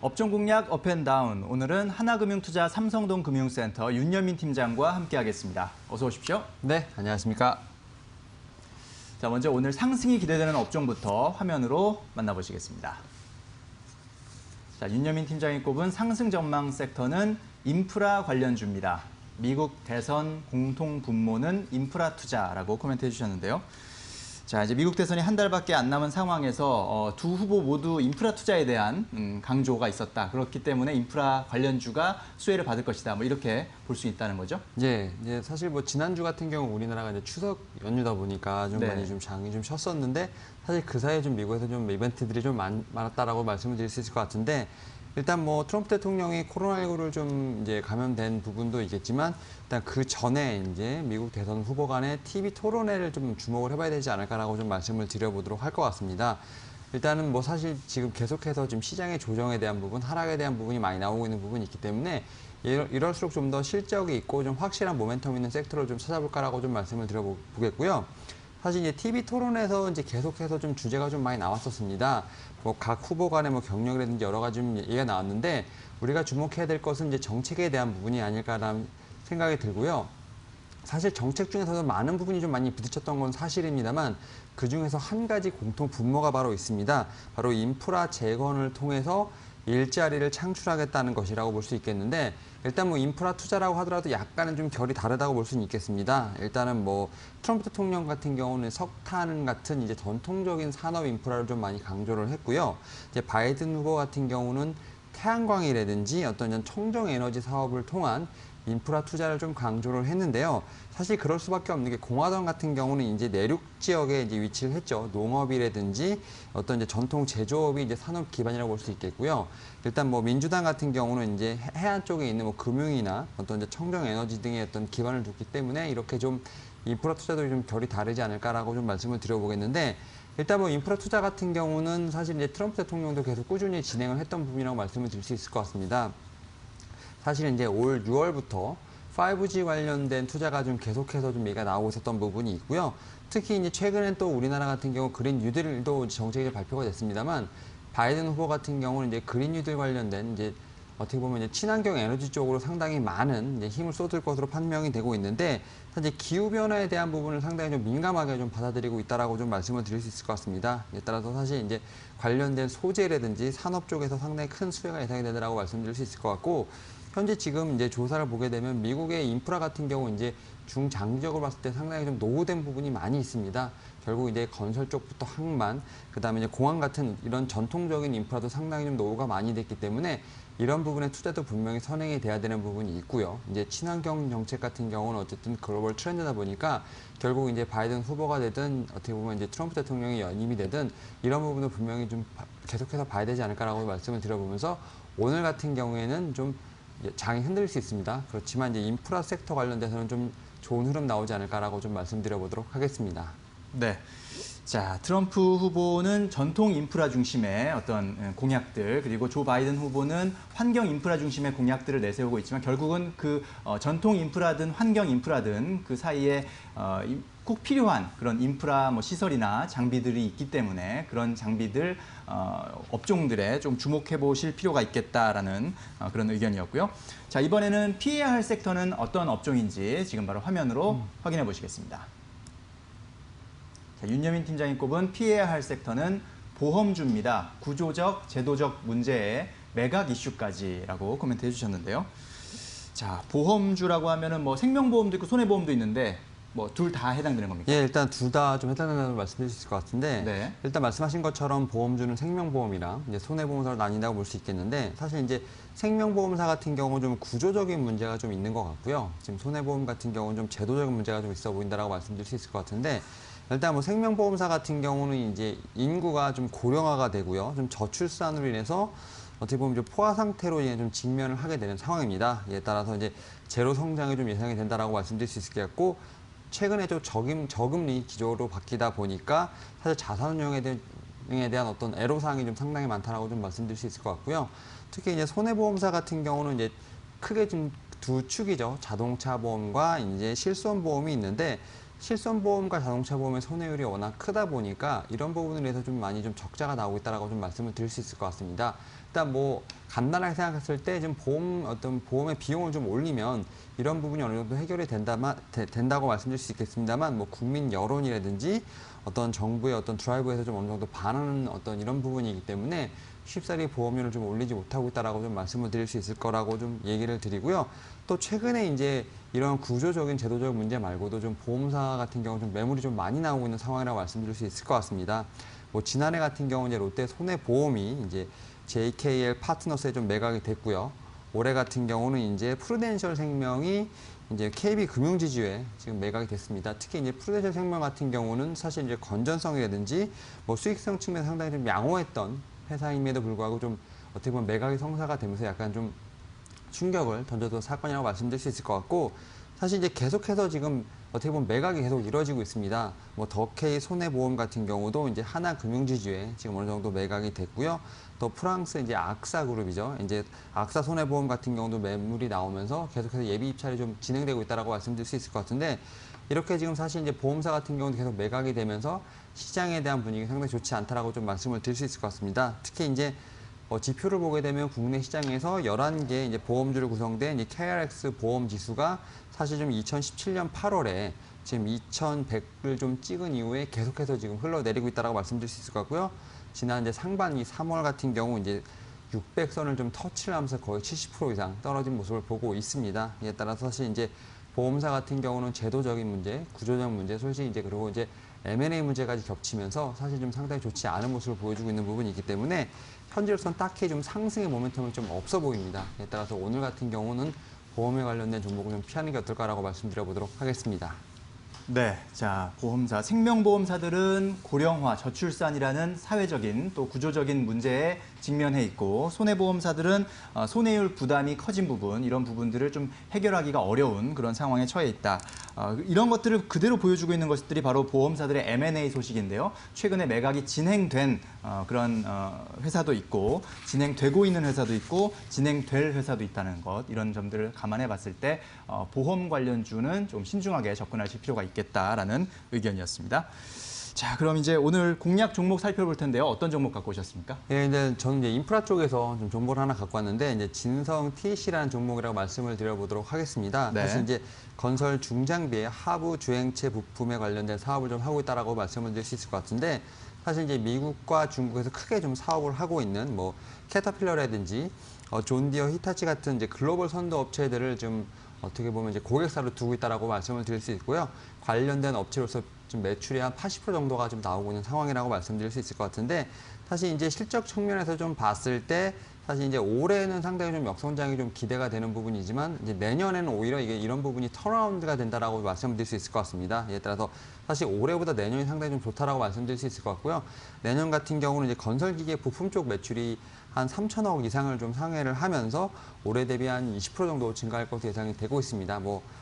업종 공략 업앤다운. 오늘은 하나금융투자 삼성동 금융센터 윤여민 팀장과 함께하겠습니다. 어서 오십시오. 네, 안녕하십니까. 자, 먼저 오늘 상승이 기대되는 업종부터 화면으로 만나보시겠습니다. 자, 윤여민 팀장이 꼽은 상승 전망 섹터는 인프라 관련주입니다. 미국 대선 공통 분모는 인프라 투자라고 코멘트해 주셨는데요. 자, 이제 미국 대선이 한 달밖에 안 남은 상황에서 두 후보 모두 인프라 투자에 대한 강조가 있었다. 그렇기 때문에 인프라 관련주가 수혜를 받을 것이다. 뭐 이렇게 볼 수 있다는 거죠. 예, 이제 사실 뭐 지난주 같은 경우 우리나라가 이제 추석 연휴다 보니까 좀 네. 많이 좀 장이 좀 쉬었었는데 사실 그 사이에 좀 미국에서 좀 이벤트들이 좀 많았다라고 말씀을 드릴 수 있을 것 같은데 일단 뭐 트럼프 대통령이 코로나19를 좀 이제 감염된 부분도 있겠지만 일단 그 전에 이제 미국 대선 후보 간의 TV 토론회를 좀 주목을 해봐야 되지 않을까라고 좀 말씀을 드려보도록 할 것 같습니다. 일단은 뭐 사실 지금 계속해서 지금 시장의 조정에 대한 부분, 하락에 대한 부분이 많이 나오고 있는 부분이 있기 때문에 이럴수록 좀 더 실적이 있고 좀 확실한 모멘텀 있는 섹터를 좀 찾아볼까라고 좀 말씀을 드려보겠고요. 사실 이제 TV 토론에서 이제 계속해서 좀 주제가 좀 많이 나왔었습니다. 뭐 각 후보 간의 뭐 경력이라든지 여러 가지 좀 얘기가 나왔는데 우리가 주목해야 될 것은 이제 정책에 대한 부분이 아닐까라는 생각이 들고요. 사실 정책 중에서도 많은 부분이 좀 많이 부딪혔던 건 사실입니다만 그 중에서 한 가지 공통 분모가 바로 있습니다. 바로 인프라 재건을 통해서 일자리를 창출하겠다는 것이라고 볼 수 있겠는데 일단 뭐 인프라 투자라고 하더라도 약간은 좀 결이 다르다고 볼 수는 있겠습니다. 일단은 뭐 트럼프 대통령 같은 경우는 석탄 같은 이제 전통적인 산업 인프라를 좀 많이 강조를 했고요. 이제 바이든 후보 같은 경우는 태양광이라든지 어떤 청정 에너지 사업을 통한 인프라 투자를 좀 강조를 했는데요. 사실 그럴 수밖에 없는 게 공화당 같은 경우는 이제 내륙 지역에 이제 위치를 했죠. 농업이라든지 어떤 이제 전통 제조업이 이제 산업 기반이라고 볼 수 있겠고요. 일단 뭐 민주당 같은 경우는 이제 해안 쪽에 있는 뭐 금융이나 어떤 이제 청정 에너지 등의 어떤 기반을 뒀기 때문에 이렇게 좀 인프라 투자도 좀 결이 다르지 않을까라고 좀 말씀을 드려보겠는데 일단 뭐 인프라 투자 같은 경우는 사실 이제 트럼프 대통령도 계속 꾸준히 진행을 했던 부분이라고 말씀을 드릴 수 있을 것 같습니다. 사실 이제 올 6월부터 5G 관련된 투자가 좀 계속해서 좀 얘기가 나오고 있었던 부분이 있고요. 특히 이제 최근엔 또 우리나라 같은 경우 그린 뉴딜도 정책이 발표가 됐습니다만 바이든 후보 같은 경우는 이제 그린 뉴딜 관련된 이제 어떻게 보면 이제 친환경 에너지 쪽으로 상당히 많은 이제 힘을 쏟을 것으로 판명이 되고 있는데 사실 기후 변화에 대한 부분을 상당히 좀 민감하게 좀 받아들이고 있다라고 좀 말씀을 드릴 수 있을 것 같습니다. 따라서 사실 이제 관련된 소재라든지 산업 쪽에서 상당히 큰 수혜가 예상이 되더라고 말씀드릴 수 있을 것 같고 현재 지금 이제 조사를 보게 되면 미국의 인프라 같은 경우 이제 중장기적으로 봤을 때 상당히 좀 노후된 부분이 많이 있습니다. 결국 이제 건설 쪽부터 항만, 그다음에 이제 공항 같은 이런 전통적인 인프라도 상당히 좀 노후가 많이 됐기 때문에 이런 부분의 투자도 분명히 선행이 돼야 되는 부분이 있고요. 이제 친환경 정책 같은 경우는 어쨌든 글로벌 트렌드다 보니까 결국 이제 바이든 후보가 되든 어떻게 보면 이제 트럼프 대통령이 연임이 되든 이런 부분도 분명히 좀 계속해서 봐야 되지 않을까라고 말씀을 드려보면서 오늘 같은 경우에는 좀 장이 흔들릴 수 있습니다. 그렇지만 이제 인프라 섹터 관련돼서는 좀 좋은 흐름 나오지 않을까라고 좀 말씀드려보도록 하겠습니다. 네. 자, 트럼프 후보는 전통 인프라 중심의 어떤 공약들, 그리고 조 바이든 후보는 환경 인프라 중심의 공약들을 내세우고 있지만 결국은 그 전통 인프라든 환경 인프라든 그 사이에 꼭 필요한 그런 인프라 뭐 시설이나 장비들이 있기 때문에 그런 장비들 업종들에 좀 주목해 보실 필요가 있겠다라는 그런 의견이었고요. 자, 이번에는 피해야 할 섹터는 어떤 업종인지 지금 바로 화면으로 확인해 보시겠습니다. 자, 윤여민 팀장이 꼽은 피해야 할 섹터는 보험주입니다. 구조적, 제도적 문제에 매각 이슈까지라고 코멘트해 주셨는데요. 자, 보험주라고 하면은 뭐 생명보험도 있고 손해보험도 있는데 뭐 둘 다 해당되는 겁니까? 예, 일단 둘 다 좀 해당된다고 말씀드릴 수 있을 것 같은데 네. 일단 말씀하신 것처럼 보험주는 생명보험이랑 이제 손해보험사로 나뉜다고 볼 수 있겠는데 사실 이제 생명보험사 같은 경우는 좀 구조적인 문제가 좀 있는 것 같고요. 지금 손해보험 같은 경우는 좀 제도적인 문제가 좀 있어 보인다라고 말씀드릴 수 있을 것 같은데 일단 뭐 생명보험사 같은 경우는 이제 인구가 좀 고령화가 되고요. 좀 저출산으로 인해서 어떻게 보면 좀 포화 상태로 좀 직면을 하게 되는 상황입니다. 이에 따라서 이제 제로 성장이 좀 예상이 된다라고 말씀드릴 수 있을 것 같고 최근에 좀 저금리 기조로 바뀌다 보니까 사실 자산운용에 대한 어떤 애로사항이 좀 상당히 많다라고 좀 말씀드릴 수 있을 것 같고요. 특히 이제 손해보험사 같은 경우는 이제 크게 좀 두 축이죠. 자동차 보험과 이제 실손 보험이 있는데 실손보험과 자동차 보험의 손해율이 워낙 크다 보니까 이런 부분에 대해서 좀 많이 좀 적자가 나오고 있다라고 좀 말씀을 드릴 수 있을 것 같습니다. 일단 뭐 간단하게 생각했을 때 좀 보험의 비용을 좀 올리면 이런 부분이 어느 정도 해결이 된다고 말씀드릴 수 있겠습니다만, 뭐 국민 여론이라든지 어떤 정부의 어떤 드라이브에서 좀 어느 정도 반하는 어떤 이런 부분이기 때문에 쉽사리 보험료를 좀 올리지 못하고 있다라고 좀 말씀을 드릴 수 있을 거라고 좀 얘기를 드리고요. 또 최근에 이제 이런 구조적인 제도적 문제 말고도 좀 보험사 같은 경우 좀 매물이 좀 많이 나오고 있는 상황이라고 말씀드릴 수 있을 것 같습니다. 뭐 지난해 같은 경우 이제 롯데 손해보험이 이제 JKL 파트너스에 좀 매각이 됐고요. 올해 같은 경우는 이제 프루덴셜 생명이 이제 KB금융지주에 지금 매각이 됐습니다. 특히 이제 프루덴셜 생명 같은 경우는 사실 이제 건전성이라든지 뭐 수익성 측면에서 상당히 좀 양호했던 회사임에도 불구하고 좀 어떻게 보면 매각이 성사가 되면서 약간 좀 충격을 던져둔 사건이라고 말씀드릴 수 있을 것 같고, 사실 이제 계속해서 지금 어떻게 보면 매각이 계속 이루어지고 있습니다. 뭐 더케이 손해보험 같은 경우도 이제 하나금융지주에 지금 어느 정도 매각이 됐고요. 또 프랑스 이제 악사 그룹이죠. 이제 악사 손해보험 같은 경우도 매물이 나오면서 계속해서 예비 입찰이 좀 진행되고 있다라고 말씀드릴 수 있을 것 같은데, 이렇게 지금 사실 이제 보험사 같은 경우도 계속 매각이 되면서 시장에 대한 분위기 상당히 좋지 않다라고 좀 말씀을 드릴 수 있을 것 같습니다. 특히 이제 지표를 보게 되면 국내 시장에서 11개 이제 보험주로 구성된 이 KRX 보험 지수가 사실 좀 2017년 8월에 지금 2100을 좀 찍은 이후에 계속해서 지금 흘러내리고 있다라고 말씀드릴 수 있을 것 같고요. 지난 이제 상반기 3월 같은 경우 이제 600선을 좀 터치를 하면서 거의 70% 이상 떨어진 모습을 보고 있습니다. 이에 따라서 사실 이제 보험사 같은 경우는 제도적인 문제, 구조적 문제, 솔직히 이제 그리고 이제 M&A 문제까지 겹치면서 사실 좀 상당히 좋지 않은 모습을 보여주고 있는 부분이 있기 때문에 현재로서는 딱히 좀 상승의 모멘텀이 좀 없어 보입니다. 이에 따라서 오늘 같은 경우는 보험에 관련된 종목을 좀 피하는 게 어떨까라고 말씀드려보도록 하겠습니다. 네, 자, 보험사, 생명보험사들은 고령화, 저출산이라는 사회적인 또 구조적인 문제에 직면해 있고, 손해보험사들은 손해율 부담이 커진 부분, 이런 부분들을 좀 해결하기가 어려운 그런 상황에 처해 있다. 이런 것들을 그대로 보여주고 있는 것들이 바로 보험사들의 M&A 소식인데요. 최근에 매각이 진행된 그런 회사도 있고, 진행되고 있는 회사도 있고, 진행될 회사도 있다는 것, 이런 점들을 감안해 봤을 때 보험 관련주는 좀 신중하게 접근하실 필요가 있겠다라는 의견이었습니다. 자, 그럼 이제 오늘 공략 종목 살펴볼 텐데요. 어떤 종목 갖고 오셨습니까? 예, 이제 저는 이제 인프라 쪽에서 좀 정보를 하나 갖고 왔는데, 이제 진성 TC라는 종목이라고 말씀을 드려보도록 하겠습니다. 네. 사실 이제 건설 중장비의 하부 주행체 부품에 관련된 사업을 좀 하고 있다라고 말씀을 드릴 수 있을 것 같은데, 사실 이제 미국과 중국에서 크게 좀 사업을 하고 있는 뭐 캐터필러라든지 존디어, 히타치 같은 이제 글로벌 선도 업체들을 좀 어떻게 보면 이제 고객사로 두고 있다라고 말씀을 드릴 수 있고요. 관련된 업체로서 좀 매출이 한 80% 정도가 좀 나오고 있는 상황이라고 말씀드릴 수 있을 것 같은데, 사실 이제 실적 측면에서 좀 봤을 때 사실 이제 올해는 상당히 좀 역성장이 좀 기대가 되는 부분이지만, 이제 내년에는 오히려 이게 이런 부분이 턴어라운드가 된다라고 말씀드릴 수 있을 것 같습니다. 이에 따라서 사실 올해보다 내년이 상당히 좀 좋다라고 말씀드릴 수 있을 것 같고요. 내년 같은 경우는 이제 건설기계 부품 쪽 매출이 한 3천억 이상을 좀 상회를 하면서 올해 대비 한 20% 정도 증가할 것으로 예상이 되고 있습니다.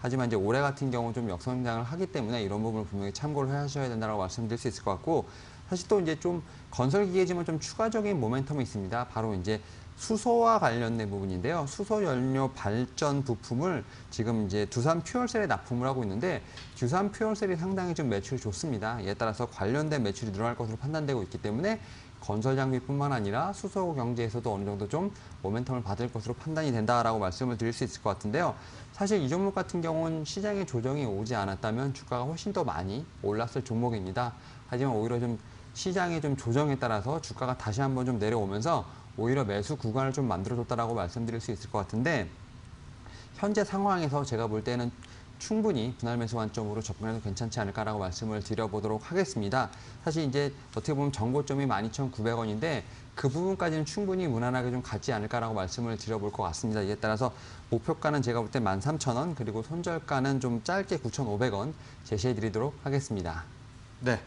하지만 이제 올해 같은 경우 좀 역성장을 하기 때문에 이런 부분을 분명히 참고를 하셔야 된다고 말씀드릴 수 있을 것 같고, 사실 또 이제 좀 건설기계지만 좀 추가적인 모멘텀이 있습니다. 바로 이제 수소와 관련된 부분인데요. 수소 연료 발전 부품을 지금 이제 두산 퓨얼셀에 납품을 하고 있는데, 두산 퓨얼셀이 상당히 좀 매출이 좋습니다. 이에 따라서 관련된 매출이 늘어날 것으로 판단되고 있기 때문에 건설 장비뿐만 아니라 수소 경제에서도 어느 정도 좀 모멘텀을 받을 것으로 판단이 된다라고 말씀을 드릴 수 있을 것 같은데요. 사실 이 종목 같은 경우는 시장에 조정이 오지 않았다면 주가가 훨씬 더 많이 올랐을 종목입니다. 하지만 오히려 좀 시장의 좀 조정에 따라서 주가가 다시 한번 좀 내려오면서 오히려 매수 구간을 좀 만들어줬다라고 말씀드릴 수 있을 것 같은데, 현재 상황에서 제가 볼 때는 충분히 분할 매수 관점으로 접근해도 괜찮지 않을까라고 말씀을 드려보도록 하겠습니다. 사실 이제 어떻게 보면 정고점이 12,900원인데 그 부분까지는 충분히 무난하게 좀 갔지 않을까라고 말씀을 드려볼 것 같습니다. 이에 따라서 목표가는 제가 볼 때 13,000원, 그리고 손절가는 좀 짧게 9,500원 제시해드리도록 하겠습니다. 네.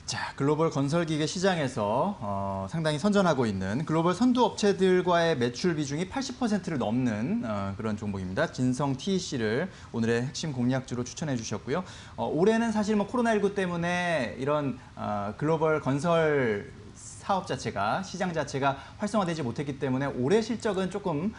자, 글로벌 건설기계 시장에서 상당히 선전하고 있는 글로벌 선두 업체들과의 매출 비중이 80%를 넘는 그런 종목입니다. 진성 TEC를 오늘의 핵심 공략주로 추천해 주셨고요. 올해는 사실 뭐 코로나19 때문에 이런 글로벌 건설 사업 자체가 시장 자체가 활성화되지 못했기 때문에 올해 실적은 조금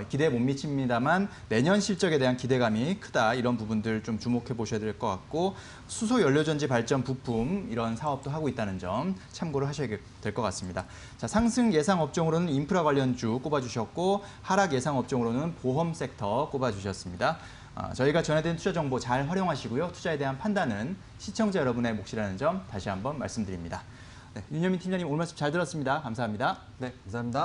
기대에 못 미칩니다만 내년 실적에 대한 기대감이 크다 이런 부분들 좀 주목해 보셔야 될 것 같고 수소 연료전지 발전 부품 이런 사업도 하고 있다는 점 참고를 하셔야 될 것 같습니다. 자, 상승 예상 업종으로는 인프라 관련주 꼽아주셨고 하락 예상 업종으로는 보험 섹터 꼽아주셨습니다. 저희가 전해드린 투자 정보 잘 활용하시고요. 투자에 대한 판단은 시청자 여러분의 몫이라는 점 다시 한번 말씀드립니다. 네, 윤여민 팀장님 오늘 말씀 잘 들었습니다. 감사합니다. 네, 감사합니다.